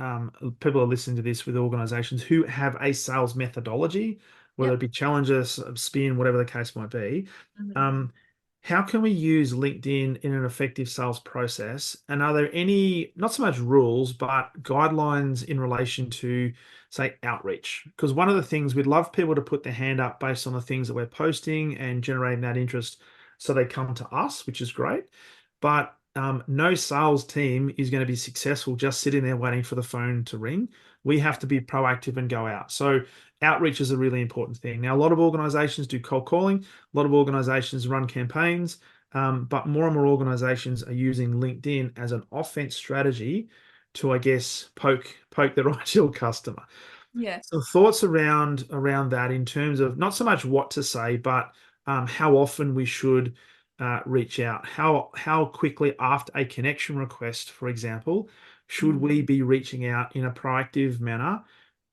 people are listening to this with organizations who have a sales methodology, whether it Yep. be Challenger, Spin, whatever the case might be. Mhm. Um, how can we use LinkedIn in an effective sales process? And are there any, not so much rules, but guidelines in relation to, say, outreach? Because one of the things we'd love people to put their hand up based on the things that we're posting and generating that interest so they come to us, which is great. But no sales team is going to be successful just sitting there waiting for the phone to ring. We have to be proactive and go out. So outreach is a really important thing. Now, a lot of organizations do cold calling. A lot of organizations run campaigns, but more and more organizations are using LinkedIn as an offense strategy to, I guess, poke their ideal customer. Yeah. Some thoughts around that in terms of not so much what to say, but how often we should reach out. How quickly after a connection request, for example, should Mm. we be reaching out in a proactive manner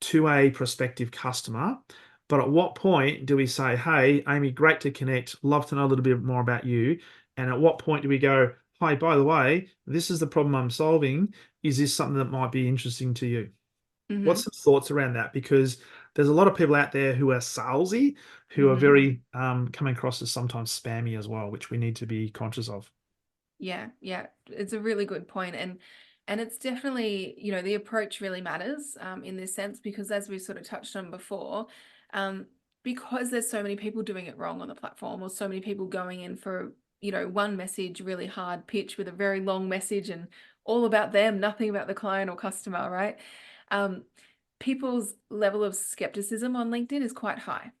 to a prospective customer? But at what point do we say, "Hey, Amy, great to connect. Love to know a little bit more about you." And at what point do we go, "Hi, by the way, this is the problem I'm solving. Is this something that might be interesting to you?" What's Hmm. some thoughts around that? Because there's a lot of people out there who are salesy, who are Hmm. very coming across as sometimes spammy as well, which we need to be conscious of. Yeah, yeah, it's a really good point, and it's definitely, the approach really matters in this sense because as we sort of touched on before, um, because there's so many people doing it wrong on the platform, or so many people going in for one message, really hard pitch with a very long message and all about them, nothing about the client or customer, right? Um, People's level of skepticism on LinkedIn is quite high.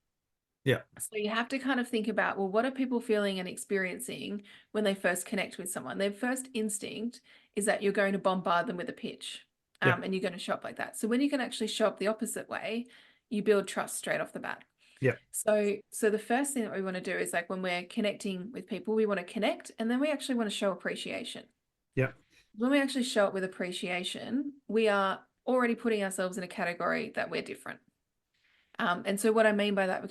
Yeah, So you have to kind of think about, well, what are people feeling and experiencing when they first connect with someone? Their first instinct is that you're going to bombard them with a pitch, yeah, and you're going to show up like that. So when you can actually show up the opposite way, you build trust straight off the bat. yeah, So the first thing that we want to do is like when we're connecting with people, we want to connect and then we actually want to show appreciation. yeah, When we actually show up with appreciation, we are already putting ourselves in a category that we're different. And so what I mean by that, it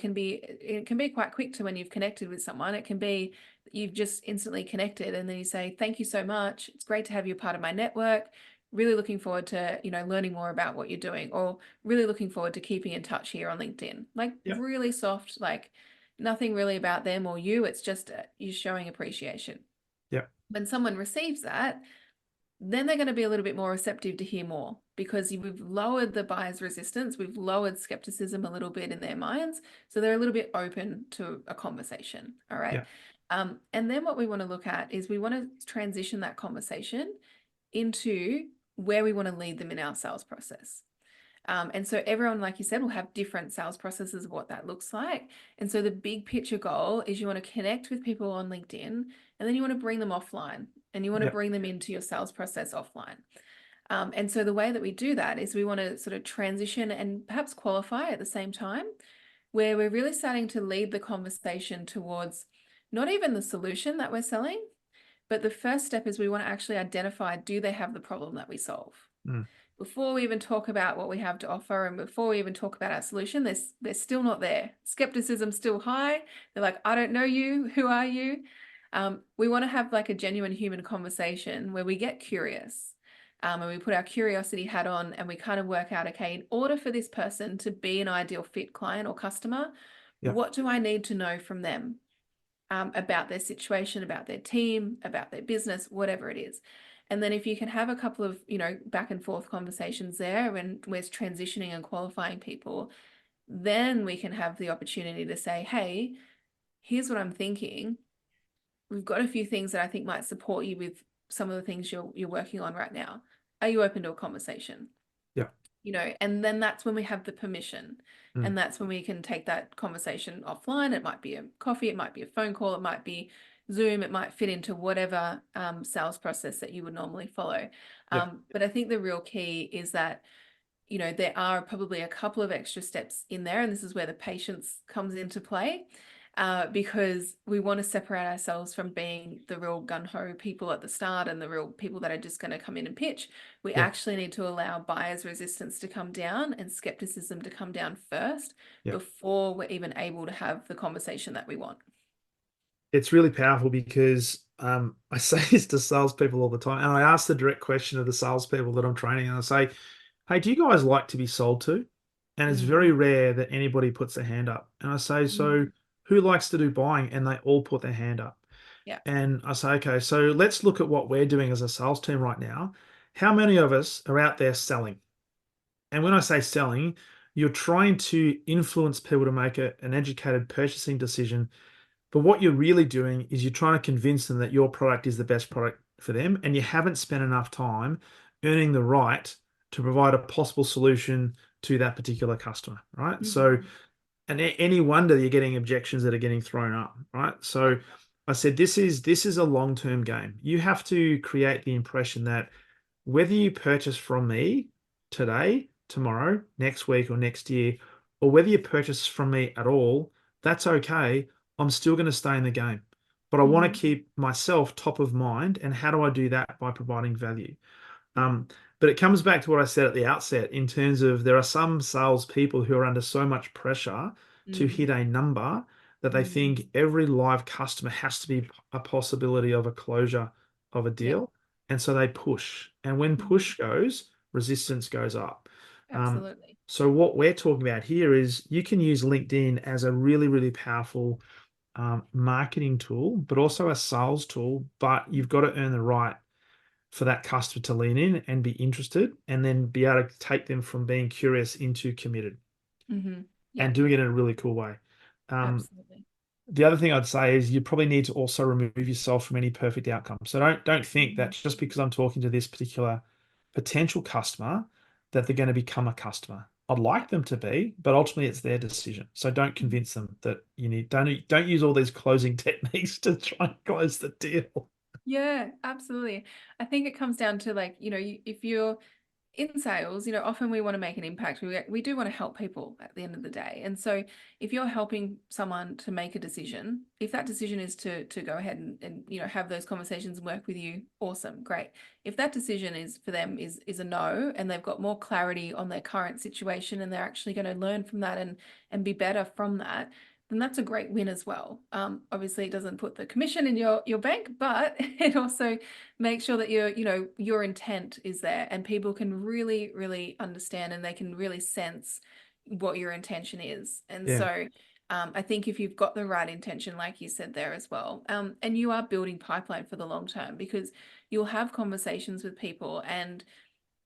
can be quite quick to when you've connected with someone. It can be that you've just instantly connected and then you say, thank you so much. It's great to have you a part of my network. Really looking forward to, learning more about what you're doing, or really looking forward to keeping in touch here on LinkedIn. Like yeah, really soft, like nothing really about them or you. It's just you showing appreciation. yeah, When someone receives that, then they're going to be a little bit more receptive to hear more because we've lowered the buyer's resistance. We've lowered skepticism a little bit in their minds. So they're a little bit open to a conversation. All right. yeah, And then what we want to look at is we want to transition that conversation into where we want to lead them in our sales process. And so everyone, like you said, will have different sales processes of what that looks like. And so the big picture goal is you want to connect with people on LinkedIn and then you want to bring them offline and you want to yeah, bring them into your sales process offline. And so the way that we do that is we want to sort of transition and perhaps qualify at the same time, where we're really starting to lead the conversation towards not even the solution that we're selling, but the first step is we want to actually identify, do they have the problem that we solve? mm, Before we even talk about what we have to offer and before we even talk about our solution, they're still not there. Skepticism's still high. They're like, I don't know you. Who are you? We want to have like a genuine human conversation where we get curious, and we put our curiosity hat on and we kind of work out, okay, in order for this person to be an ideal fit client or customer, yeah, what do I need to know from them? About their situation, about their team, about their business, whatever it is. And then if you can have a couple of, back and forth conversations there when we're transitioning and qualifying people, then we can have the opportunity to say, hey, here's what I'm thinking. We've got a few things that I think might support you with some of the things you're working on right now. are you open to a conversation? Yeah. And then that's when we have the permission. Mm. And that's when we can take that conversation offline. It might be a coffee, it might be a phone call, it might be Zoom, it might fit into whatever sales process that you would normally follow. Yeah. But I think the real key is that there are probably a couple of extra steps in there, and this is where the patience comes into play, because we want to separate ourselves from being the real gung-ho people at the start and the real people that are just going to come in and pitch. We Yeah. actually need to allow buyer's resistance to come down and skepticism to come down first Yeah. before we're even able to have the conversation that we want. It's really powerful because I say this to salespeople all the time, and I ask the direct question of the salespeople that I'm training, and I say, "Hey, do you guys like to be sold to?" And it's very Mm, rare that anybody puts their hand up. And I say, "So mm, who likes to do buying?" And they all put their hand up. yeah. And I say, "Okay, so let's look at what we're doing as a sales team right now. How many of us are out there selling?" And when I say selling, you're trying to influence people to make an educated purchasing decision, but what you're really doing is you're trying to convince them that your product is the best product for them, and you haven't spent enough time earning the right to provide a possible solution to that particular customer, right? So, Mhm. and any wonder you're getting objections that are getting thrown up, right? Yeah. So, I said this is a long-term game. You have to create the impression that whether you purchase from me today, tomorrow, next week, or next year, or whether you purchase from me at all, that's okay. I'm still going to stay in the game. But I want to Mhm. keep myself top of mind. And how do I do that? By providing value. Yeah. Um, but it comes back to what I said at the outset in terms of there are some salespeople who are under so much pressure to Mm, hit a number that they mm, think every live customer has to be a possibility of a closure of a yeah. deal. And so they push. And when Mhm. push goes, resistance goes up. Um, Absolutely. so what we're talking about here is you can use LinkedIn as a really, really powerful marketing tool, but also a sales tool. But you've got to earn the right for that customer to lean in and be interested, and then be able to take them from being curious into committed Hmm. Yeah, and doing it in a really cool way. Um, absolutely. the other thing I'd say is you probably need to also remove yourself from any perfect outcome. So don't think that Mhm. just because I'm talking to this particular potential customer that they're going to become a customer. I'd Yeah. like them to be, but ultimately it's their decision. So don't Mhm. convince them that you need don't use all these closing techniques to try and close the deal. Yeah, absolutely. I think it comes down to like, if you're in sales, often we want to make an impact. We do want to help people at the end of the day. And so if you're helping someone to make a decision, if that decision is to go ahead and have those conversations and work with you, awesome, great. If that decision is for them is a no, and they've got more clarity on their current situation and they're actually going to learn from that and be better from that, then that's a great win as well. Obviously it doesn't put the commission in your bank, but it also make sure that your intent is there and people can really, really understand and they can really sense what your intention is. And Yeah. so I think if you've got the right intention, like you said there as well, and you are building pipeline for the long term, because you'll have conversations with people and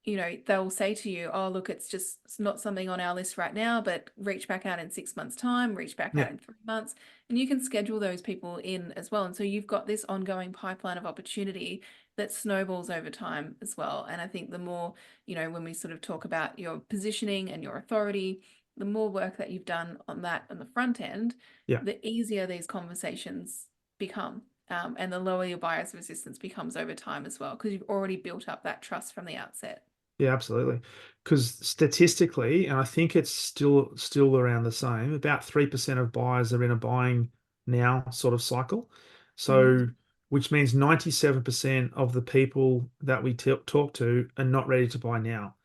they'll say to you, oh, look, it's not something on our list right now, but reach back out in 6 months' time, reach back out Yeah. in 3 months, and you can schedule those people in as well. And so you've got this ongoing pipeline of opportunity that snowballs over time as well. And I think the more, when we sort of talk about your positioning and your authority, the more work that you've done on that on the front end, Yeah. the easier these conversations become. And the lower your buyer's resistance becomes over time as well, because you've already built up that trust from the outset. Yeah, absolutely. Because statistically, and I think it's still around the same, about 3% of buyers are in a buying now sort of cycle. Mm, So, which means 97% of the people that we talk to are not ready to buy now.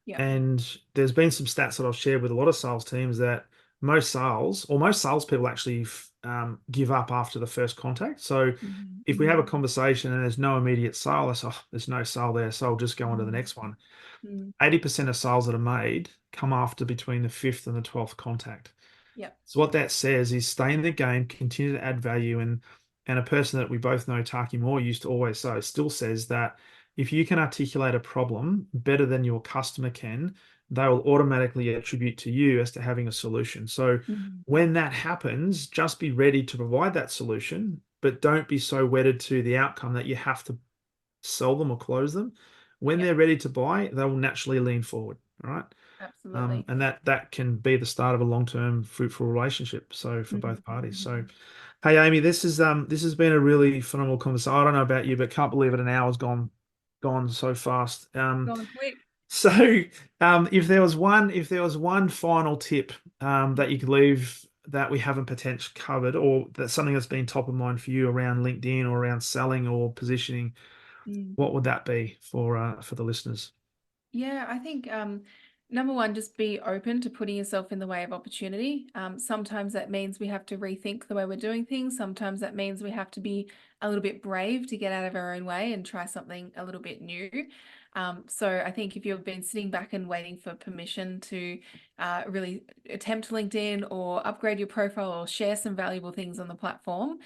yeah. And there's been some stats that I've shared with a lot of sales teams that most salespeople actually give up after the first contact. So Mhm, if we have a mhm, conversation and there's no immediate sale, I say, oh, there's no sale there, so I'll just go on to the mhm, next one. mm, 80% of sales that are made come after between the fifth and the 12th contact. yeah. So what that says is stay in the game, continue to add value, and a person that we both know, Taki Moore, used to always say, still says that if you can articulate a problem better than your customer can, they will automatically attribute to you as to having a solution. So Mhm, when that happens, just be ready to provide that solution, but don't be so wedded to the outcome that you have to sell them or close them. when Yeah, they're ready to buy, they will naturally lean forward. All right. absolutely. And that can be the start of a long-term fruitful relationship. So for both parties. So, Mhm. hey, Amy, this has been a really phenomenal conversation. I don't know about you, but can't believe it. An hour's gone so fast. Going quick. So if there was one final tip that you could leave that we haven't potentially covered, or that's something that's been top of mind for you around LinkedIn or around selling or positioning, Mm. what would that be for the listeners? Yeah, I think number one, just be open to putting yourself in the way of opportunity. Sometimes that means we have to rethink the way we're doing things. Sometimes that means we have to be a little bit brave to get out of our own way and try something a little bit new. So I think if you've been sitting back and waiting for permission to really attempt LinkedIn or upgrade your profile or share some valuable things on the platform,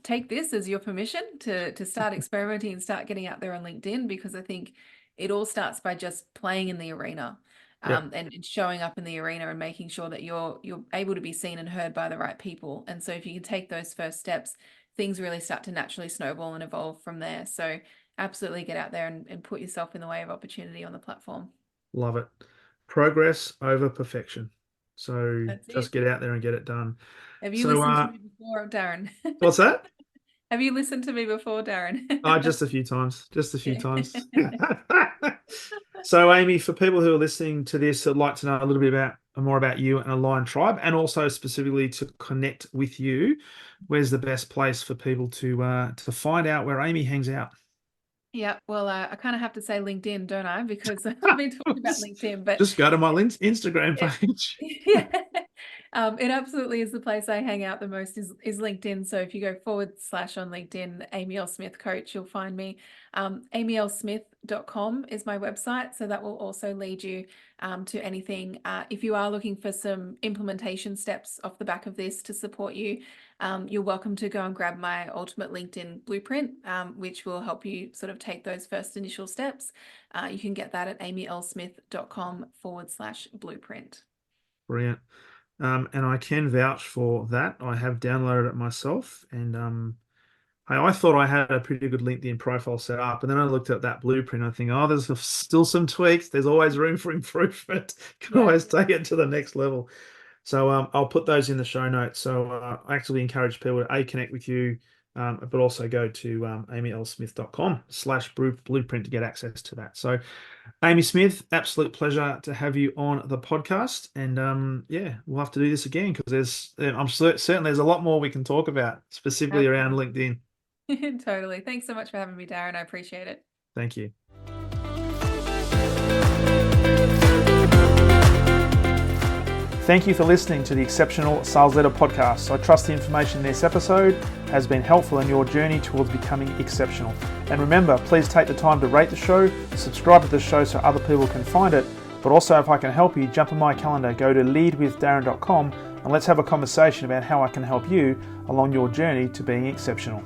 take this as your permission to start experimenting and start getting out there on LinkedIn, because I think it all starts by just playing in the arena, Yeah, and showing up in the arena and making sure that you're able to be seen and heard by the right people. And so if you can take those first steps, things really start to naturally snowball and evolve from there. So absolutely get out there and put yourself in the way of opportunity on the platform. love it. Progress over perfection. So That's just it. get out there and get it done. Have you So listened to me before, Darren? what's that? Have you listened to me before, Darren? Just a few times. Just a few Yeah. times. So, Amy, for people who are listening to this, I'd like to know a little bit about more about you and Align Tribe, and also specifically to connect with you. Where's the best place for people to find out where Amy hangs out? Yeah, well, I kind of have to say LinkedIn, don't I? Because I've been talking about LinkedIn, but Just go to my Instagram it, page. yeah, it absolutely is the place I hang out the most is LinkedIn. So if you go / on LinkedIn, Amy L. Smith Coach, you'll find me. amylsmith.com is my website, so that will also lead you to anything. If you are looking for some implementation steps off the back of this to support you, you're welcome to go and grab my Ultimate LinkedIn Blueprint, which will help you sort of take those first initial steps. You can get that at amylsmith.com / blueprint. Brilliant. And I can vouch for that. I have downloaded it myself, and I thought I had a pretty good LinkedIn profile set up, and then I looked at that blueprint. I think, oh, there's still some tweaks. There's always room for improvement. Can Yeah. always take it to the next level. So I'll put those in the show notes. So I actually encourage people to connect with you, but also go to amylsmith.com / blueprint to get access to that. So Amy Smith, absolute pleasure to have you on the podcast. And yeah, we'll have to do this again because I'm certain there's a lot more we can talk about, specifically around Absolutely. LinkedIn. Totally. Thanks so much for having me, Darren. I appreciate it. Thank you. Thank you for listening to the Exceptional Sales Leader podcast. I trust the information in this episode has been helpful in your journey towards becoming exceptional. And remember, please take the time to rate the show, subscribe to the show so other people can find it. But also, if I can help you, jump on my calendar, go to leadwithdarren.com, and let's have a conversation about how I can help you along your journey to being exceptional.